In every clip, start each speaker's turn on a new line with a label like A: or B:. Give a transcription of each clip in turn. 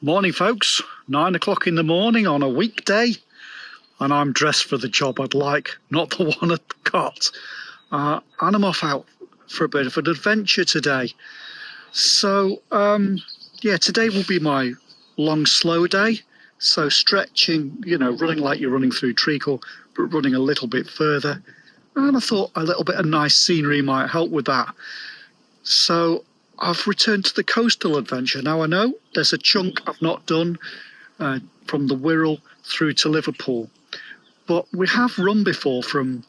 A: Morning folks, 9 o'clock in the morning on a weekday, and I'm dressed for the job I'd like, not the one I've got. And I'm off out for a bit of an adventure today. So today will be my long slow day. So stretching, running like you're running through treacle, but running a little bit further. And I thought a little bit of nice scenery might help with that. So I've returned to the coastal adventure. Now I know there's a chunk I've not done from the Wirral through to Liverpool, but we have run before from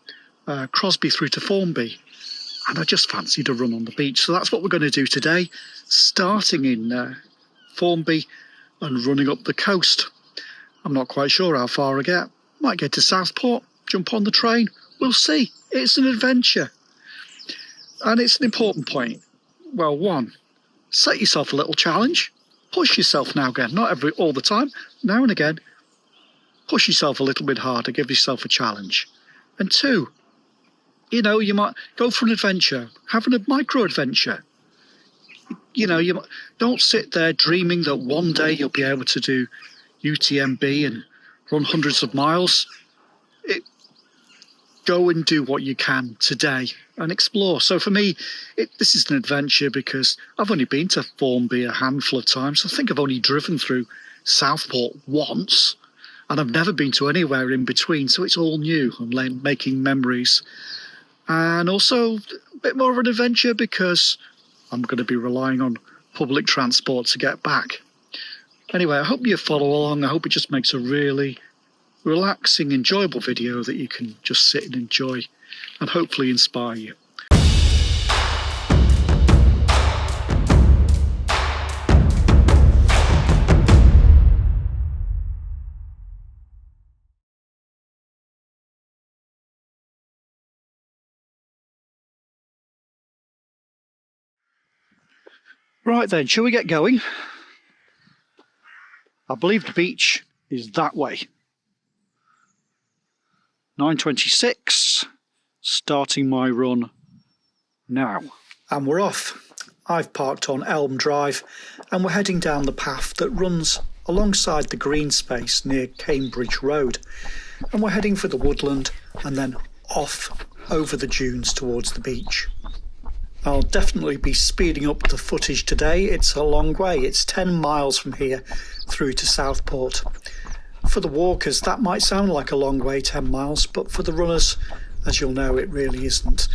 A: Crosby through to Formby, and I just fancied a run on the beach. So that's what we're going to do today, starting in Formby and running up the coast. I'm not quite sure how far I get. Might get to Southport, jump on the train. We'll see. It's an adventure. And it's an important point. Well, one, set yourself a little challenge. Push yourself now again, not all the time, now and again. Push yourself a little bit harder, give yourself a challenge. And two, you might go for an adventure, having a micro adventure. Don't sit there dreaming that one day you'll be able to do UTMB and run hundreds of miles. Go and do what you can today and explore. So for me, this is an adventure because I've only been to Formby a handful of times. I think I've only driven through Southport once, and I've never been to anywhere in between. So it's all new. I'm making memories. And also a bit more of an adventure because I'm going to be relying on public transport to get back. Anyway, I hope you follow along. I hope it just makes a really relaxing, enjoyable video that you can just sit and enjoy and hopefully inspire you. Right then, shall we get going? I believe the beach is that way. 9:26, starting my run now. And we're off. I've parked on Elm Drive and we're heading down the path that runs alongside the green space near Cambridge Road. And we're heading for the woodland and then off over the dunes towards the beach. I'll definitely be speeding up the footage today. It's a long way. It's 10 miles from here through to Southport. For the walkers, that might sound like a long way, 10 miles, but for the runners, as you'll know, it really isn't.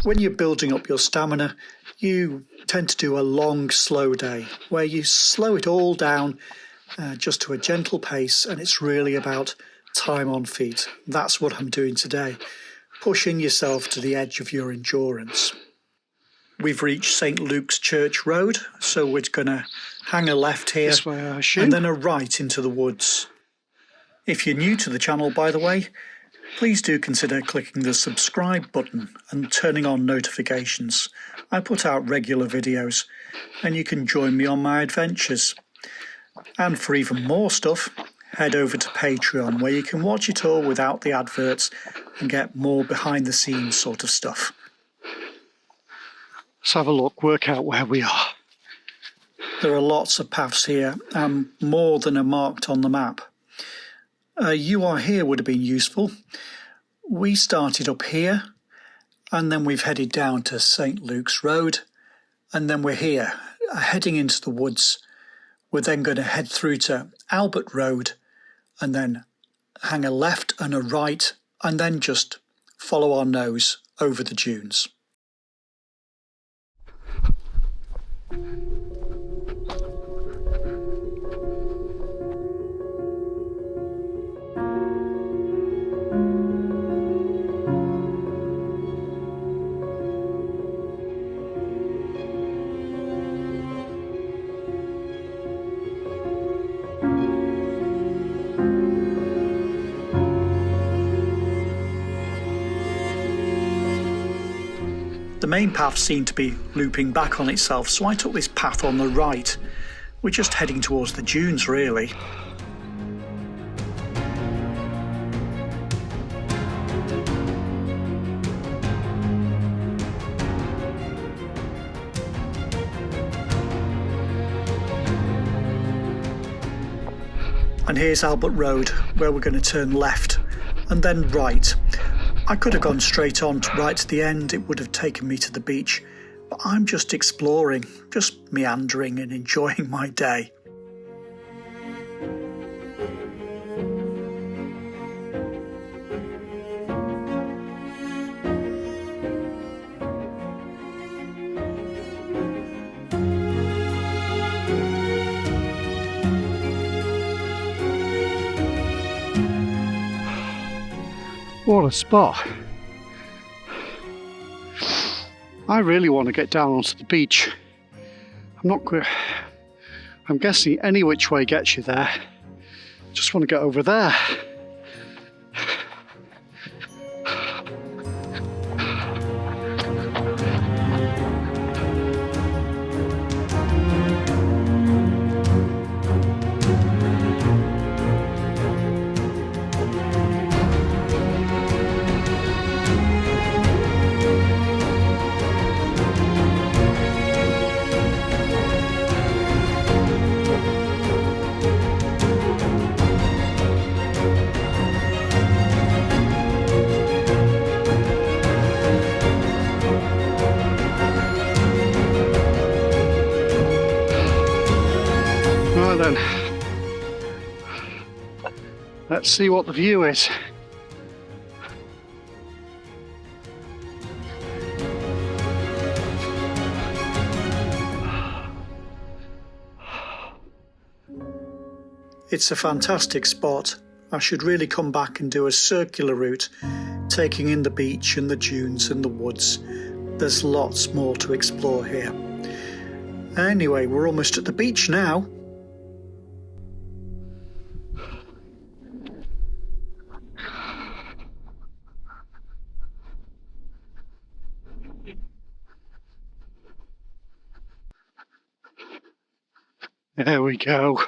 A: When you're building up your stamina, you tend to do a long, slow day, where you slow it all down just to a gentle pace, and it's really about time on feet. That's what I'm doing today, pushing yourself to the edge of your endurance. We've reached St Luke's Church Road, so we're going to hang a left here this way, I assume, and then a right into the woods. If you're new to the channel, by the way, please do consider clicking the subscribe button and turning on notifications. I put out regular videos and you can join me on my adventures. And for even more stuff, head over to Patreon where you can watch it all without the adverts and get more behind the scenes sort of stuff. Let's have a look, work out where we are. There are lots of paths here and more than are marked on the map. You Are Here would have been useful. We started up here and then we've headed down to St Luke's Road and then we're here heading into the woods. We're then going to head through to Albert Road and then hang a left and a right and then just follow our nose over the dunes. The main path seemed to be looping back on itself, so I took this path on the right. We're just heading towards the dunes, really. And here's Albert Road, where we're going to turn left and then right. I could have gone straight on right to the end, it would have taken me to the beach, but I'm just exploring, just meandering and enjoying my day.
B: What a spot. I really want to get down onto the beach. I'm guessing any which way gets you there. Just want to get over there. Then let's see what the view is.
A: It's a fantastic spot. I should really come back and do a circular route, taking in the beach and the dunes and the woods. There's lots more to explore here. Anyway, we're almost at the beach now.
B: There we go.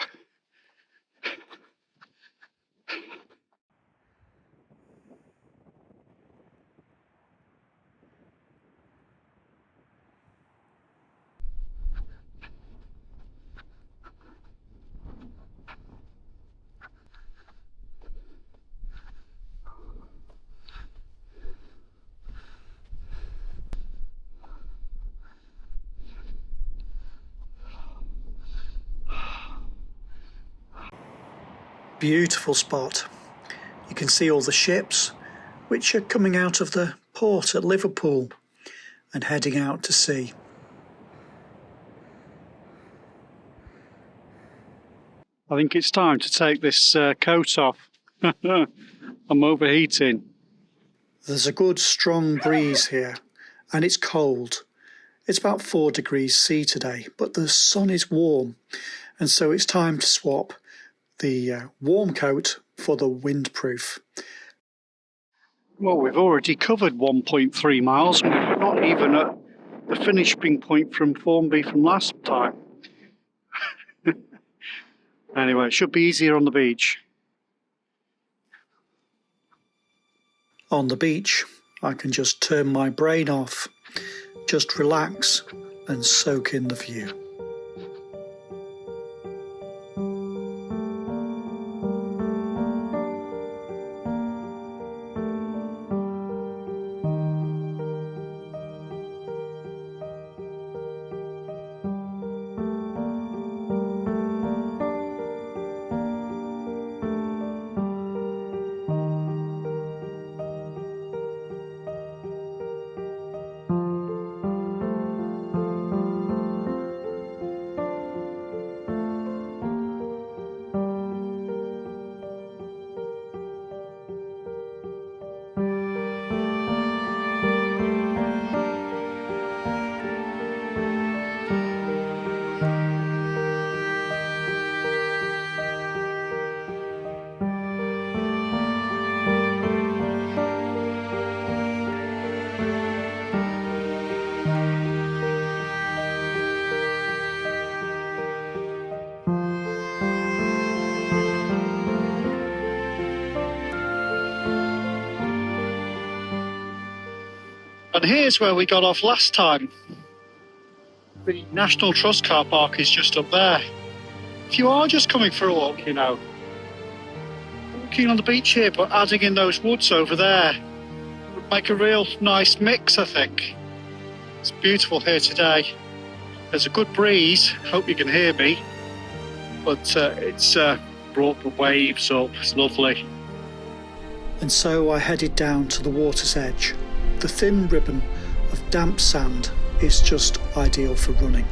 A: Beautiful spot. You can see all the ships which are coming out of the port at Liverpool and heading out to sea.
B: I think it's time to take this coat off. I'm overheating.
A: There's a good strong breeze here and it's cold. It's about 4 degrees C today, but the sun is warm, and so it's time to swap the warm coat for the windproof.
B: Well, we've already covered 1.3 miles. We're not even at the finishing point from Formby from last time. Anyway, it should be easier on the beach.
A: On the beach, I can just turn my brain off, just relax and soak in the view.
B: And here's where we got off last time. The National Trust car park is just up there. If you are just coming for a walk, you know, walking on the beach here, but adding in those woods over there would make a real nice mix, I think. It's beautiful here today. There's a good breeze, hope you can hear me, but it's brought the waves up, it's lovely.
A: And so I headed down to the water's edge. The thin ribbon of damp sand is just ideal for running.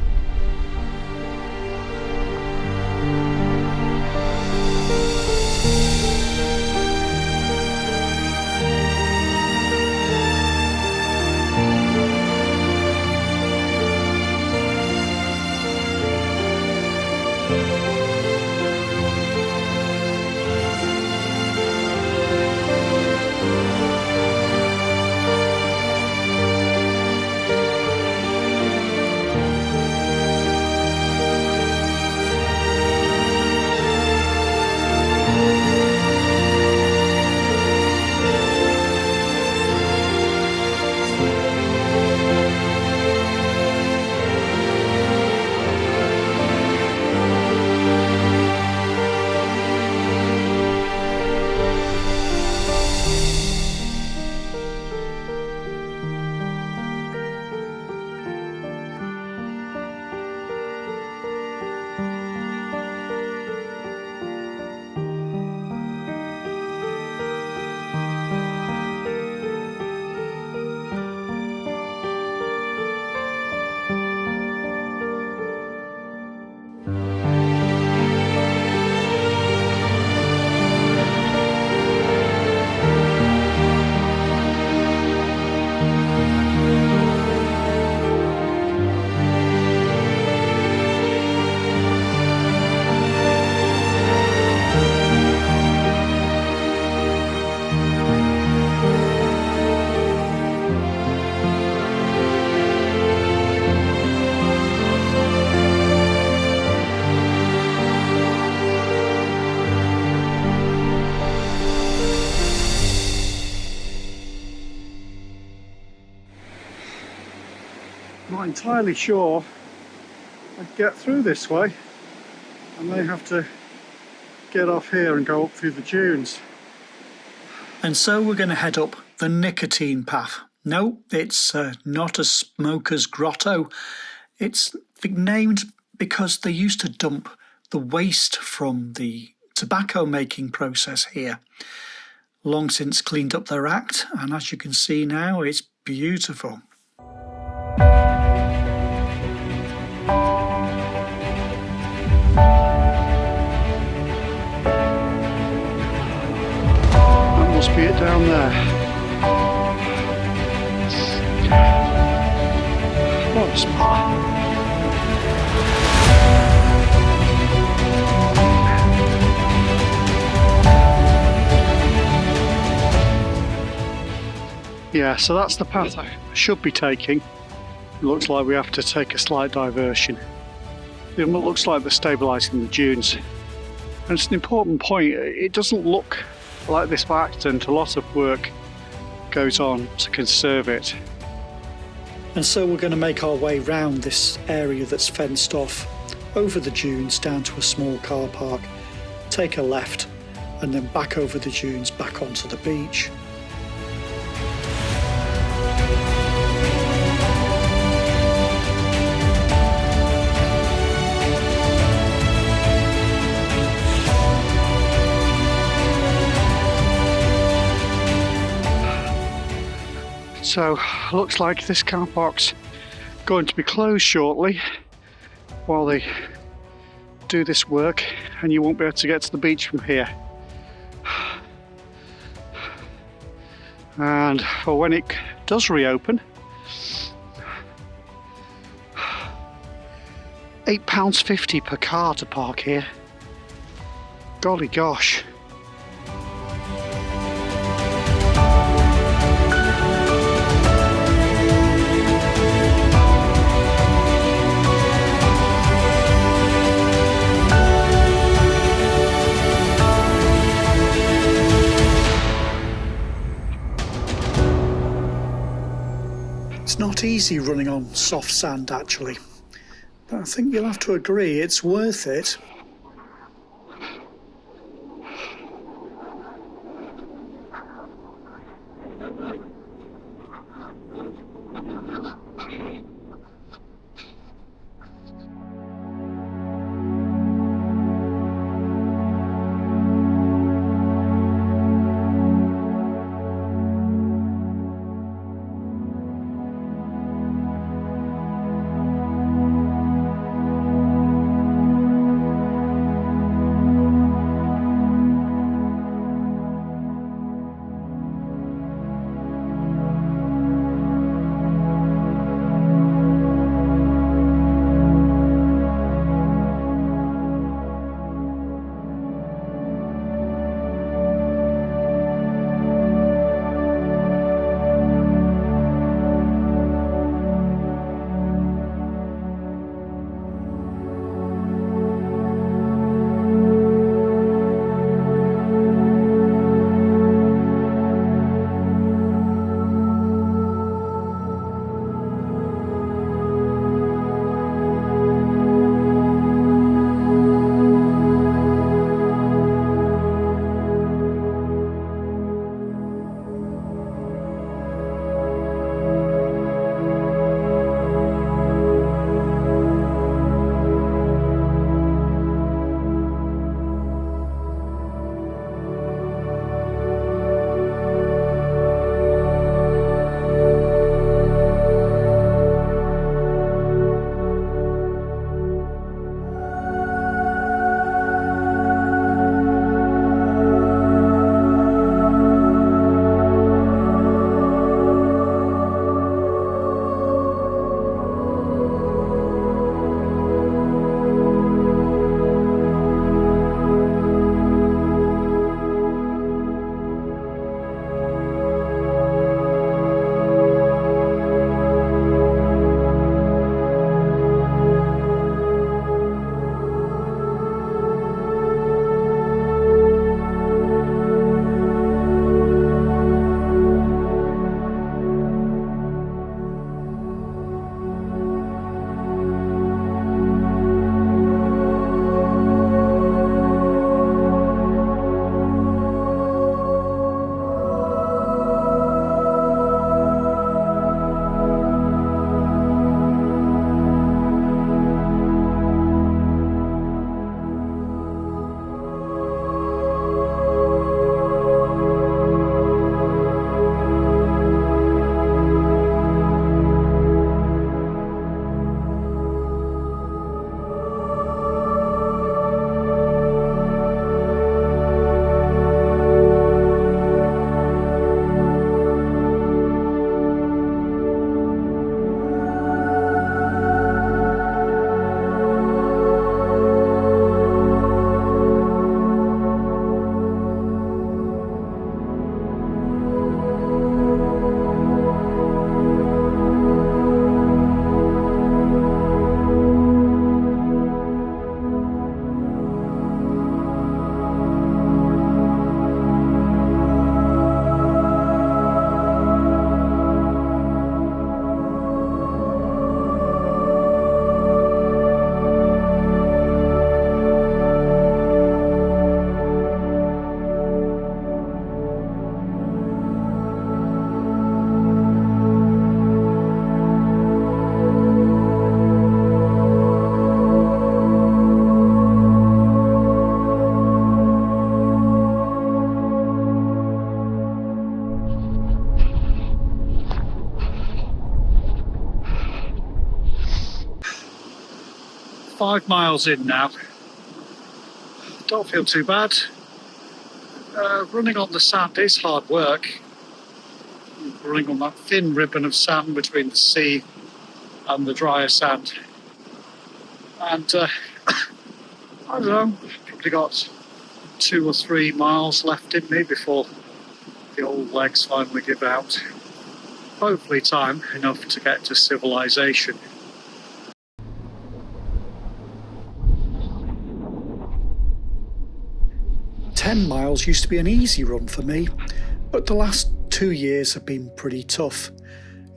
B: Not entirely sure I'd get through this way. I may have to get off here and go up through the dunes.
A: And so we're going to head up the Nicotine Path. No, it's not a smoker's grotto. It's named because they used to dump the waste from the tobacco making process here. Long since cleaned up their act, and as you can see now, it's beautiful.
B: That must be it down there. What a spot. Yeah, so that's the path I should be taking. It looks like we have to take a slight diversion. It looks like they're stabilising the dunes. And it's an important point, it doesn't look like this by accident. A lot of work goes on to conserve it.
A: And so we're going to make our way round this area that's fenced off, over the dunes down to a small car park, take a left, and then back over the dunes back onto the beach.
B: So, looks like this car park's going to be closed shortly while they do this work, and you won't be able to get to the beach from here. And for when it does reopen, £8.50 per car to park here. Golly gosh.
A: It's not easy running on soft sand, actually, but I think you'll have to agree it's worth it.
B: 5 miles in now. Don't feel too bad. Running on the sand is hard work. Running on that thin ribbon of sand between the sea and the drier sand. And I don't know, probably got 2 or 3 miles left in me before the old legs finally give out. Hopefully time enough to get to civilization.
A: "10 miles used to be an easy run for me, but the last 2 years have been pretty tough.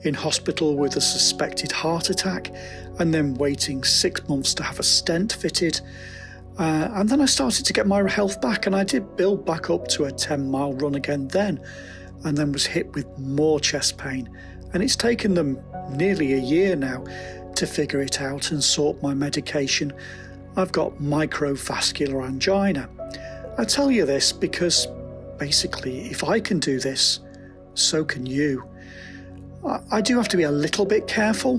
A: In hospital with a suspected heart attack, and then waiting 6 months to have a stent fitted. And then I started to get my health back, and I did build back up to a 10-mile run again then, and then was hit with more chest pain. And it's taken them nearly a year now to figure it out and sort my medication. I've got microvascular angina. I tell you this because basically if I can do this, so can you. I do have to be a little bit careful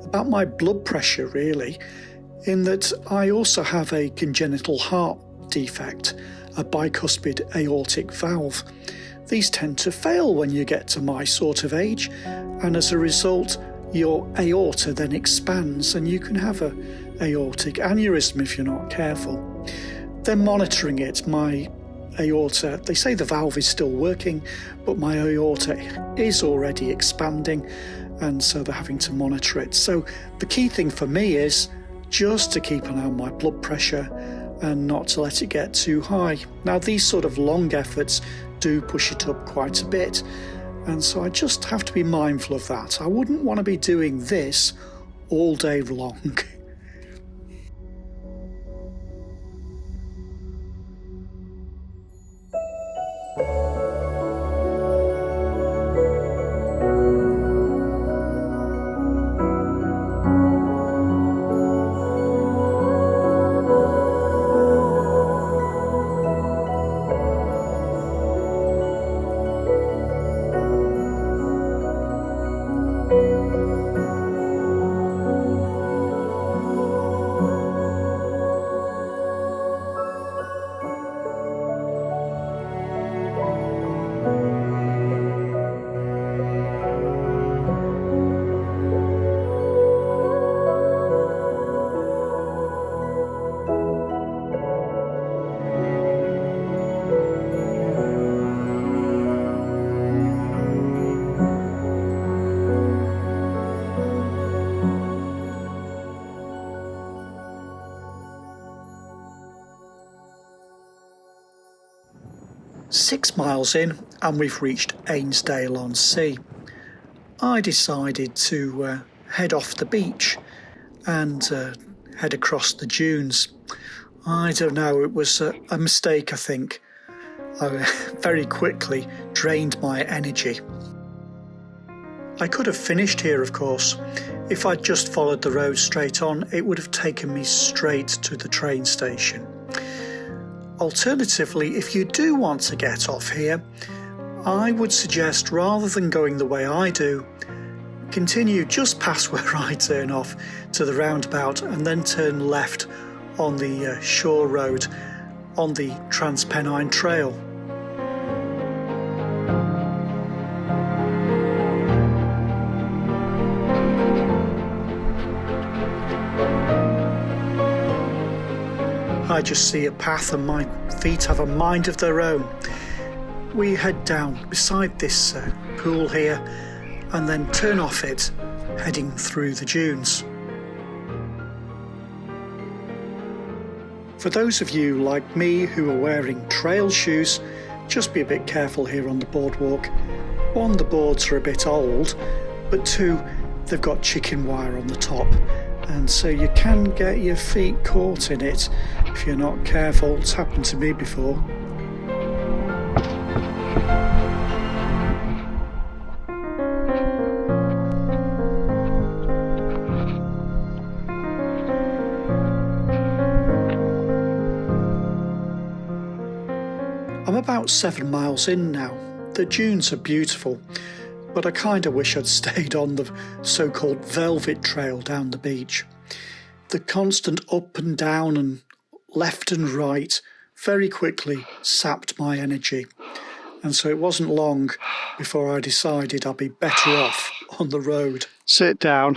A: about my blood pressure really, in that I also have a congenital heart defect, a bicuspid aortic valve. These tend to fail when you get to my sort of age, and as a result your aorta then expands and you can have an aortic aneurysm if you're not careful. They're monitoring it. My aorta, they say the valve is still working, but my aorta is already expanding, and so they're having to monitor it. So the key thing for me is just to keep an eye on my blood pressure and not to let it get too high. Now these sort of long efforts do push it up quite a bit, and so I just have to be mindful of that. I wouldn't want to be doing this all day long. "6 miles in and we've reached Ainsdale-on-sea. I decided to head off the beach and head across the dunes. I don't know, it was a mistake I think. I very quickly drained my energy. I could have finished here of course. If I'd just followed the road straight on, it would have taken me straight to the train station. Alternatively, if you do want to get off here, I would suggest rather than going the way I do, continue just past where I turn off to the roundabout and then turn left on the shore road on the Trans Pennine Trail. I just see a path and my feet have a mind of their own. We head down beside this pool here and then turn off it, heading through the dunes. For those of you like me who are wearing trail shoes, just be a bit careful here on the boardwalk. One, the boards are a bit old, but two, they've got chicken wire on the top, and so you can get your feet caught in it if you're not careful. It's happened to me before. I'm about 7 miles in now. The dunes are beautiful, but I kinda wish I'd stayed on the so-called velvet trail down the beach. the constant up and down and left and right very quickly sapped my energy. And so it wasn't long before I decided I'd be better off on the road.
B: Sit down.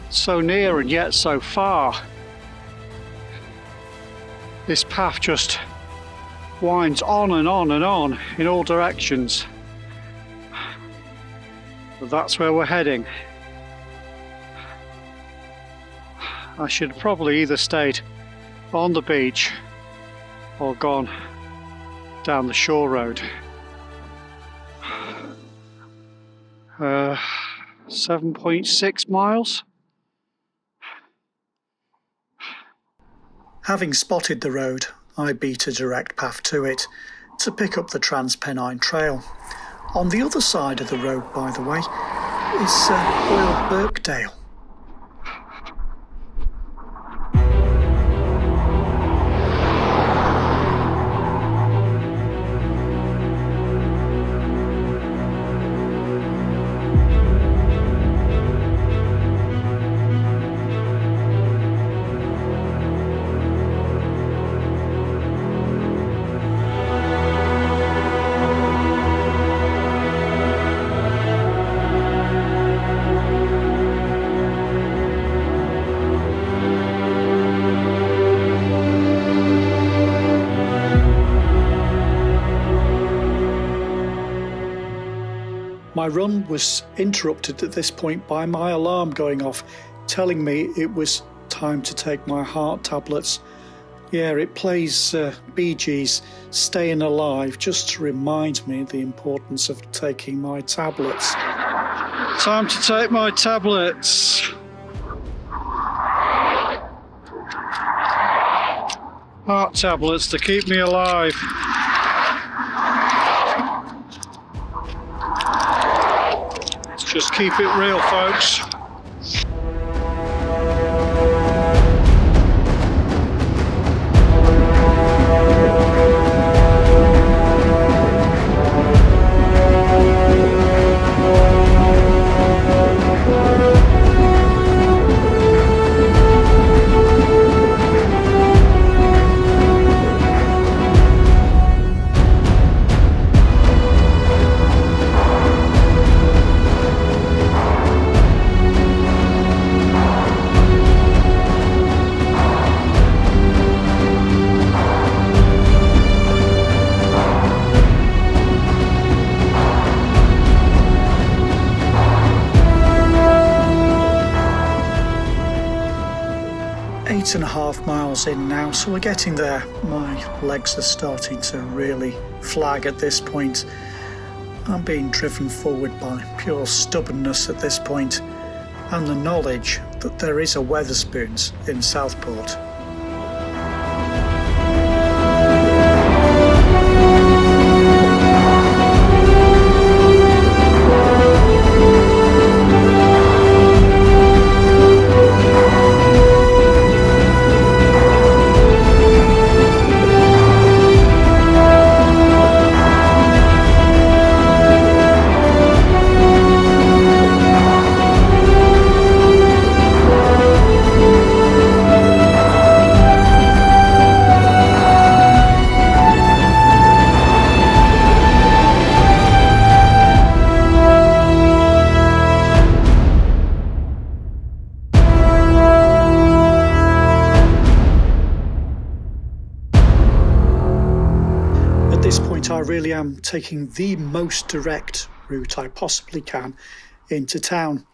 B: So near and yet so far. This path just winds on and on and on in all directions. But that's where we're heading. I should probably either stayed on the beach or gone down the shore road. 7.6 miles.
A: Having spotted the road, I beat a direct path to it to pick up the Trans Pennine Trail. On the other side of the road, by the way, is Royal Birkdale. My run was interrupted at this point by my alarm going off, telling me it was time to take my heart tablets. Yeah, it plays Bee Gees' Staying Alive just to remind me the importance of taking my tablets.
B: Time to take my tablets. Heart tablets to keep me alive. Just keep it real, folks.
A: 8.5 miles in now, so we're getting there. My legs are starting to really flag at this point. I'm being driven forward by pure stubbornness at this point, and the knowledge that there is a Wetherspoons in Southport. I really am taking the most direct route I possibly can into town.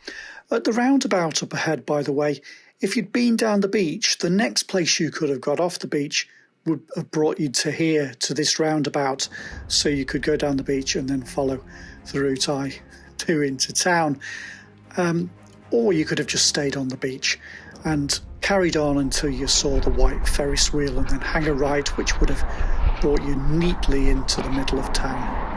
A: At the roundabout up ahead, by the way, if you'd been down the beach, the next place you could have got off the beach would have brought you to here, to this roundabout, so you could go down the beach and then follow the route I do into town. Or you could have just stayed on the beach and carried on until you saw the white Ferris wheel and then hang a right, which would have brought you neatly into the middle of town.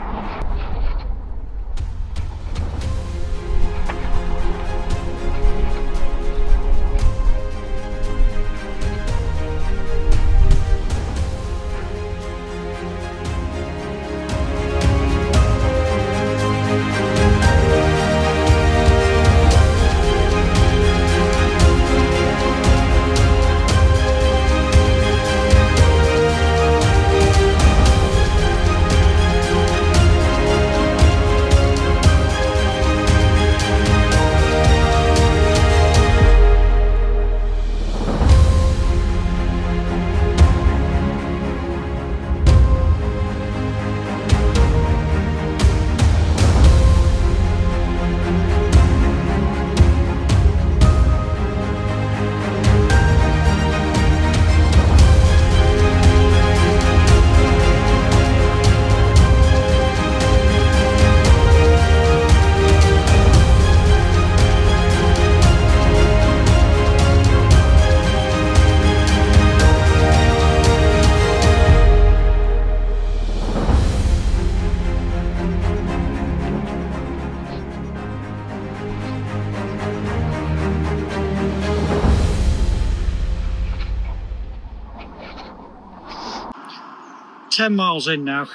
A: 10 miles in now,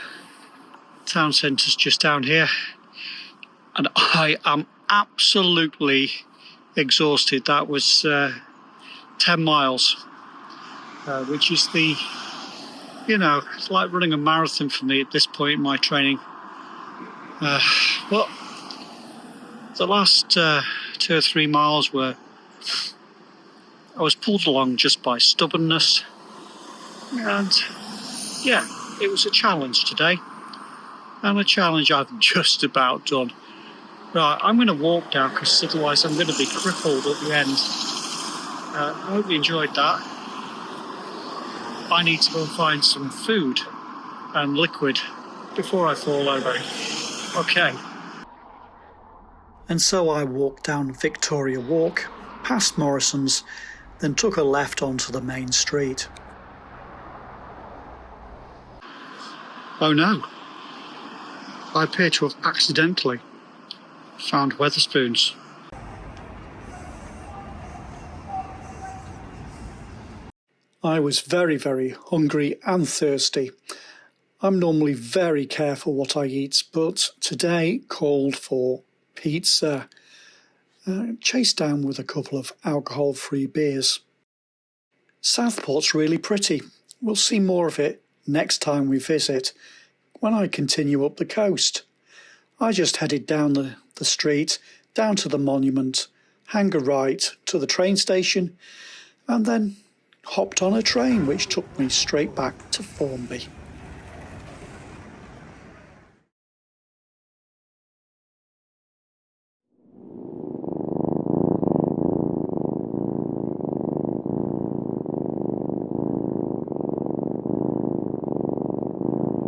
A: town centre's just down here, and I am absolutely exhausted. That was 10 miles, which is it's like running a marathon for me at this point in my training. But the last 2 or 3 miles I was pulled along just by stubbornness, and yeah, it was a challenge today, and a challenge I've just about done. Right, I'm going to walk now because otherwise I'm going to be crippled at the end. I hope you enjoyed that. I need to go and find some food and liquid before I fall over. Okay. And so I walked down Victoria Walk, past Morrison's, then took a left onto the main street. Oh no, I appear to have accidentally found Wetherspoons. I was very, very hungry and thirsty. I'm normally very careful what I eat, but today called for pizza, chased down with a couple of alcohol-free beers. Southport's really pretty. We'll see more of it next time we visit, when I continue up the coast. I just headed down the street, down to the monument, hang a right to the train station, and then hopped on a train which took me straight back to Formby.